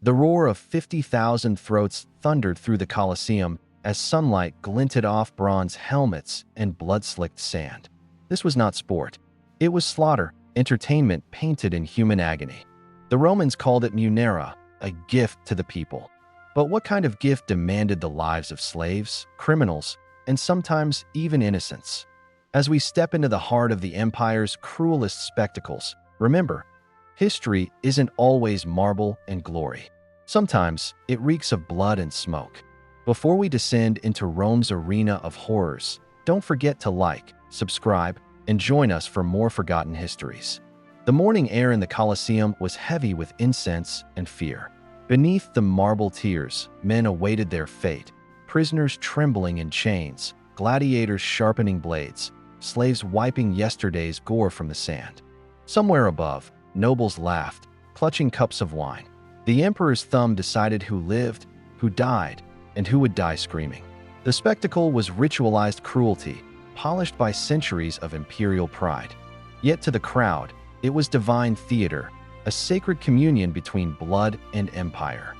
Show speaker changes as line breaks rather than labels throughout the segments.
The roar of 50,000 throats thundered through the Colosseum as sunlight glinted off bronze helmets and blood-slicked sand. This was not sport. It was slaughter, entertainment painted in human agony. The Romans called it munera, a gift to the people. But what kind of gift demanded the lives of slaves, criminals, and sometimes even innocents? As we step into the heart of the empire's cruelest spectacles, remember, history isn't always marble and glory. Sometimes it reeks of blood and smoke. Before we descend into Rome's arena of horrors, don't forget to like, subscribe, and join us for more forgotten histories. The morning air in the Colosseum was heavy with incense and fear. Beneath the marble tiers, men awaited their fate, prisoners trembling in chains, gladiators sharpening blades, slaves wiping yesterday's gore from the sand. Somewhere above, nobles laughed, clutching cups of wine. The emperor's thumb decided who lived, who died, and who would die screaming. The spectacle was ritualized cruelty, polished by centuries of imperial pride. Yet to the crowd, it was divine theater, a sacred communion between blood and empire.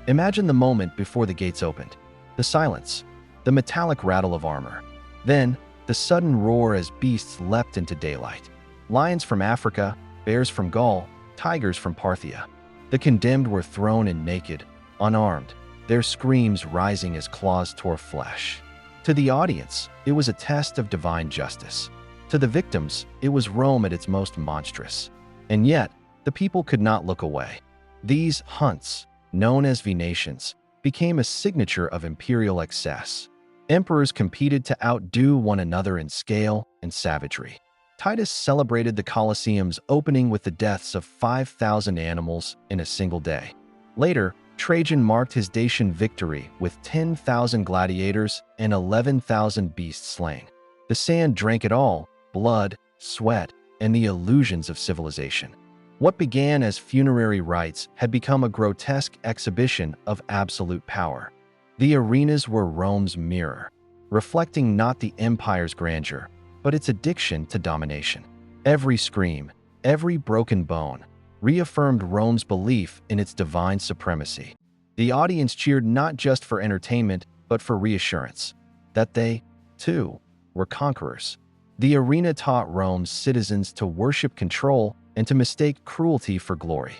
Imagine the moment before the gates opened. The silence, the metallic rattle of armor. Then, the sudden roar as beasts leapt into daylight. Lions from Africa, bears from Gaul, tigers from Parthia. The condemned were thrown in naked, unarmed, their screams rising as claws tore flesh. To the audience, it was a test of divine justice. To the victims, it was Rome at its most monstrous. And yet, the people could not look away. These hunts, known as venationes, became a signature of imperial excess. Emperors competed to outdo one another in scale and savagery. Titus celebrated the Colosseum's opening with the deaths of 5,000 animals in a single day. Later, Trajan marked his Dacian victory with 10,000 gladiators and 11,000 beasts slain. The sand drank it all: blood, sweat, and the illusions of civilization. What began as funerary rites had become a grotesque exhibition of absolute power. The arenas were Rome's mirror, reflecting not the empire's grandeur, but its addiction to domination. Every scream, every broken bone, reaffirmed Rome's belief in its divine supremacy. The audience cheered not just for entertainment, but for reassurance that they, too, were conquerors. The arena taught Rome's citizens to worship control and to mistake cruelty for glory.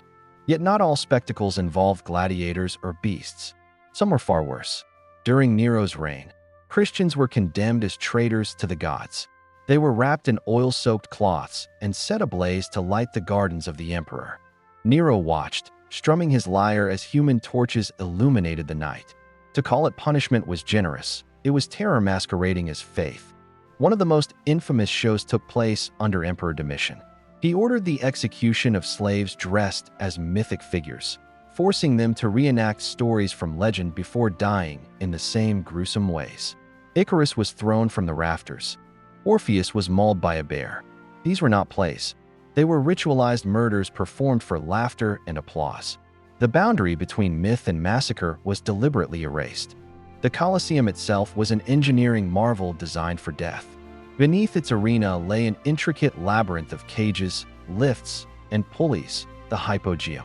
Yet not all spectacles involved gladiators or beasts. Some were far worse. During Nero's reign, Christians were condemned as traitors to the gods. They were wrapped in oil-soaked cloths and set ablaze to light the gardens of the emperor. Nero watched, strumming his lyre as human torches illuminated the night. To call it punishment was generous. It was terror masquerading as faith. One of the most infamous shows took place under Emperor Domitian. He ordered the execution of slaves dressed as mythic figures, forcing them to reenact stories from legend before dying in the same gruesome ways. Icarus was thrown from the rafters. Orpheus was mauled by a bear. These were not plays. They were ritualized murders performed for laughter and applause. The boundary between myth and massacre was deliberately erased. The Colosseum itself was an engineering marvel designed for death. Beneath its arena lay an intricate labyrinth of cages, lifts, and pulleys, the hypogeum.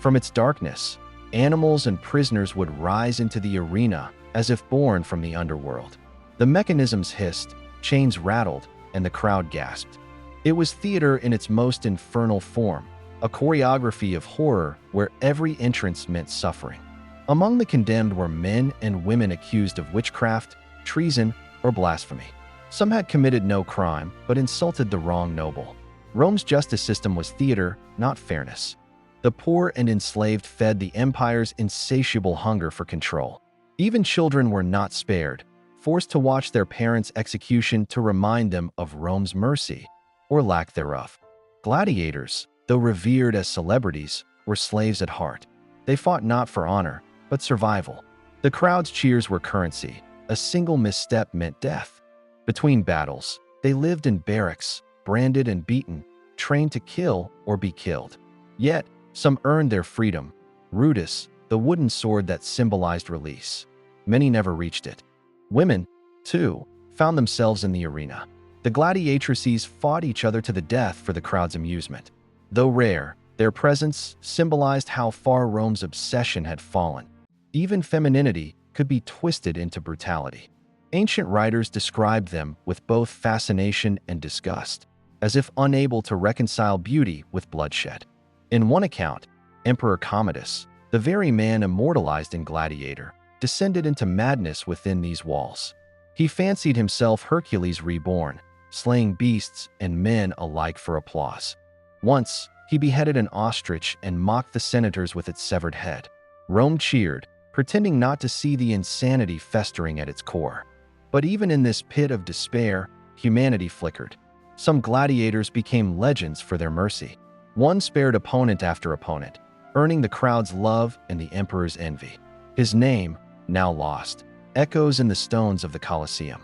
From its darkness, animals and prisoners would rise into the arena as if born from the underworld. The mechanisms hissed, chains rattled, and the crowd gasped. It was theater in its most infernal form, a choreography of horror where every entrance meant suffering. Among the condemned were men and women accused of witchcraft, treason, or blasphemy. Some had committed no crime, but insulted the wrong noble. Rome's justice system was theater, not fairness. The poor and enslaved fed the empire's insatiable hunger for control. Even children were not spared, forced to watch their parents' execution to remind them of Rome's mercy, or lack thereof. Gladiators, though revered as celebrities, were slaves at heart. They fought not for honor, but survival. The crowd's cheers were currency. A single misstep meant death. Between battles, they lived in barracks, branded and beaten, trained to kill or be killed. Yet, some earned their freedom. Rudis, the wooden sword that symbolized release. Many never reached it. Women, too, found themselves in the arena. The gladiatrices fought each other to the death for the crowd's amusement. Though rare, Their presence symbolized how far Rome's obsession had fallen. Even femininity could be twisted into brutality. Ancient writers described them with both fascination and disgust, as if unable to reconcile beauty with bloodshed. In one account, Emperor Commodus, the very man immortalized in Gladiator, descended into madness within these walls. He fancied himself Hercules reborn, slaying beasts and men alike for applause. Once, he beheaded an ostrich and mocked the senators with its severed head. Rome cheered, pretending not to see the insanity festering at its core. But even in this pit of despair, humanity flickered. Some gladiators became legends for their mercy. One spared opponent after opponent, earning the crowd's love and the emperor's envy. His name, now lost, echoes in the stones of the Colosseum.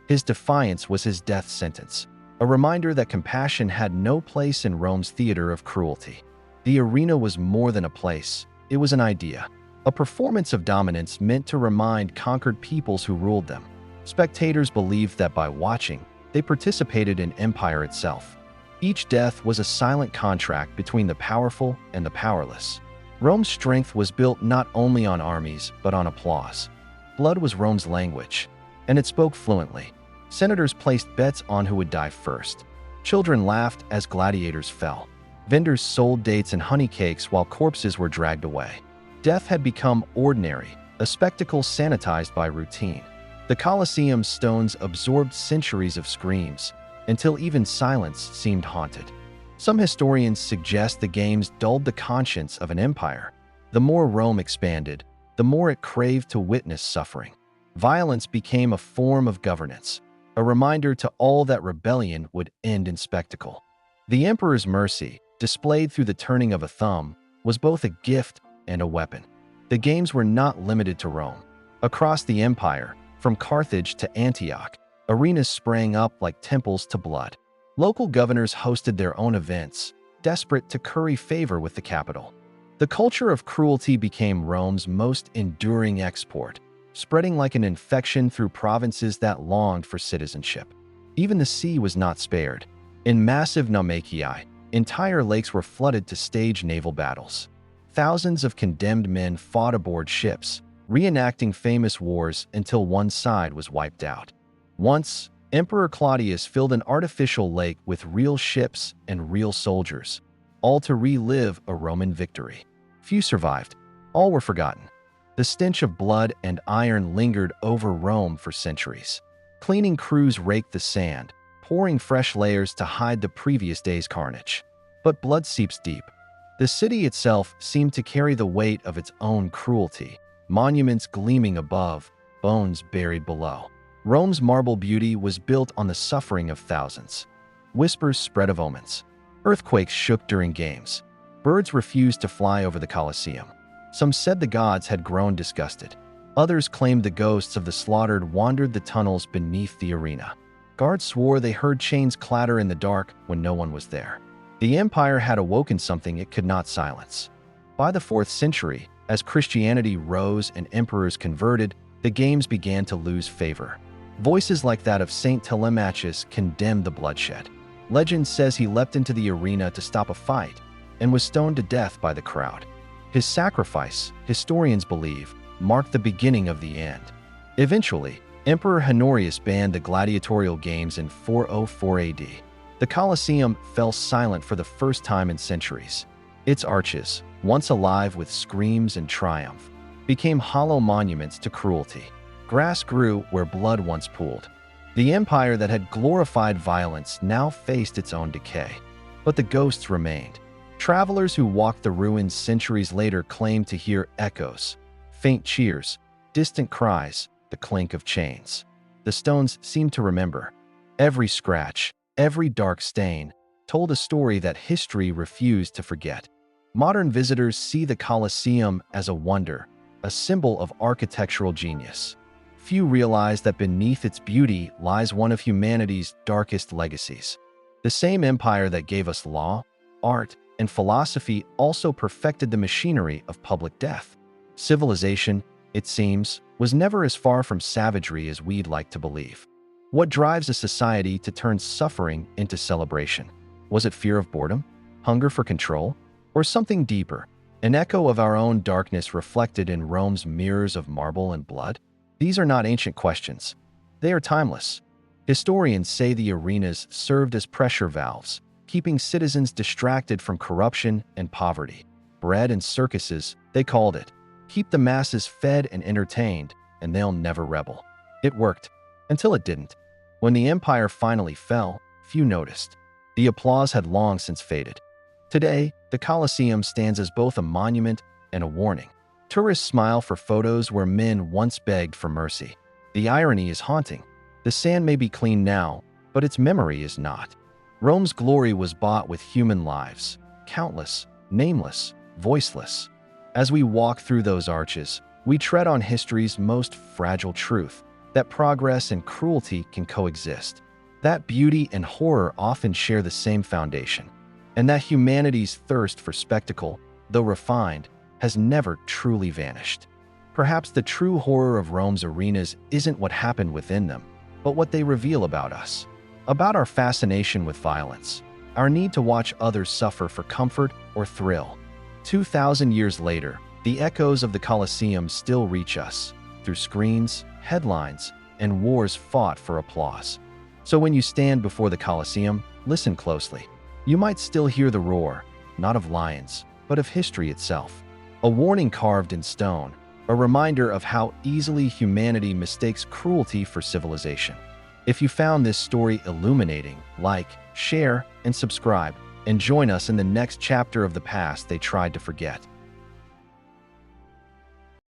His defiance was his death sentence, a reminder that compassion had no place in Rome's theater of cruelty. The arena was more than a place, it was an idea, a performance of dominance meant to remind conquered peoples who ruled them. Spectators believed that by watching, they participated in empire itself. Each death was a silent contract between the powerful and the powerless. Rome's strength was built not only on armies, but on applause. Blood was Rome's language, and it spoke fluently. Senators placed bets on who would die first. Children laughed as gladiators fell. Vendors sold dates and honey cakes while corpses were dragged away. Death had become ordinary, a spectacle sanitized by routine. The Colosseum's stones absorbed centuries of screams, until even silence seemed haunted. Some historians suggest the games dulled the conscience of an empire. The more Rome expanded, the more it craved to witness suffering. Violence became a form of governance, a reminder to all that rebellion would end in spectacle. The emperor's mercy, displayed through the turning of a thumb, was both a gift and a weapon. The games were not limited to Rome. Across the empire, from Carthage to Antioch, arenas sprang up like temples to blood. Local governors hosted their own events, desperate to curry favor with the capital. The culture of cruelty became Rome's most enduring export, spreading like an infection through provinces that longed for citizenship. Even the sea was not spared. In massive naumachiae, entire lakes were flooded to stage naval battles. Thousands of condemned men fought aboard ships, reenacting famous wars until one side was wiped out. Once, Emperor Claudius filled an artificial lake with real ships and real soldiers, all to relive a Roman victory. Few survived. All were forgotten. The stench of blood and iron lingered over Rome for centuries. Cleaning crews raked the sand, pouring fresh layers to hide the previous day's carnage. But blood seeps deep. The city itself seemed to carry the weight of its own cruelty, monuments gleaming above, bones buried below. Rome's marble beauty was built on the suffering of thousands. Whispers spread of omens. Earthquakes shook during games. Birds refused to fly over the Colosseum. Some said the gods had grown disgusted. Others claimed the ghosts of the slaughtered wandered the tunnels beneath the arena. Guards swore they heard chains clatter in the dark when no one was there. The empire had awoken something it could not silence. By the 4th century, as Christianity rose and emperors converted, the games began to lose favor. Voices like that of Saint Telemachus condemned the bloodshed. Legend says he leapt into the arena to stop a fight and was stoned to death by the crowd. His sacrifice, historians believe, marked the beginning of the end. Eventually, Emperor Honorius banned the gladiatorial games in 404 AD. The Colosseum fell silent for the first time in centuries. Its arches, once alive with screams and triumph, became hollow monuments to cruelty. Grass grew where blood once pooled. The empire that had glorified violence now faced its own decay. But the ghosts remained. Travelers who walked the ruins centuries later claimed to hear echoes, faint cheers, distant cries, the clink of chains. The stones seemed to remember. Every scratch, every dark stain, told a story that history refused to forget. Modern visitors see the Colosseum as a wonder, a symbol of architectural genius. Few realize that beneath its beauty lies one of humanity's darkest legacies. The same empire that gave us law, art, and philosophy also perfected the machinery of public death. Civilization, it seems, was never as far from savagery as we'd like to believe. What drives a society to turn suffering into celebration? Was it fear of boredom? Hunger for control? Or something deeper, an echo of our own darkness reflected in Rome's mirrors of marble and blood? These are not ancient questions. They are timeless. Historians say the arenas served as pressure valves, keeping citizens distracted from corruption and poverty. Bread and circuses, they called it. Keep the masses fed and entertained, and they'll never rebel. It worked, until it didn't. When the empire finally fell, few noticed. The applause had long since faded. Today, the Colosseum stands as both a monument and a warning. Tourists smile for photos where men once begged for mercy. The irony is haunting. The sand may be clean now, but its memory is not. Rome's glory was bought with human lives, countless, nameless, voiceless. As we walk through those arches, we tread on history's most fragile truth, that progress and cruelty can coexist, that beauty and horror often share the same foundation, and that humanity's thirst for spectacle, though refined, has never truly vanished. Perhaps the true horror of Rome's arenas isn't what happened within them, but what they reveal about us, about our fascination with violence, our need to watch others suffer for comfort or thrill. 2,000 years later, the echoes of the Colosseum still reach us, through screens, headlines, and wars fought for applause. So when you stand before the Colosseum, listen closely. You might still hear the roar, not of lions, but of history itself. A warning carved in stone, a reminder of how easily humanity mistakes cruelty for civilization. If you found this story illuminating, like, share, and subscribe, and join us in the next chapter of the past they tried to forget.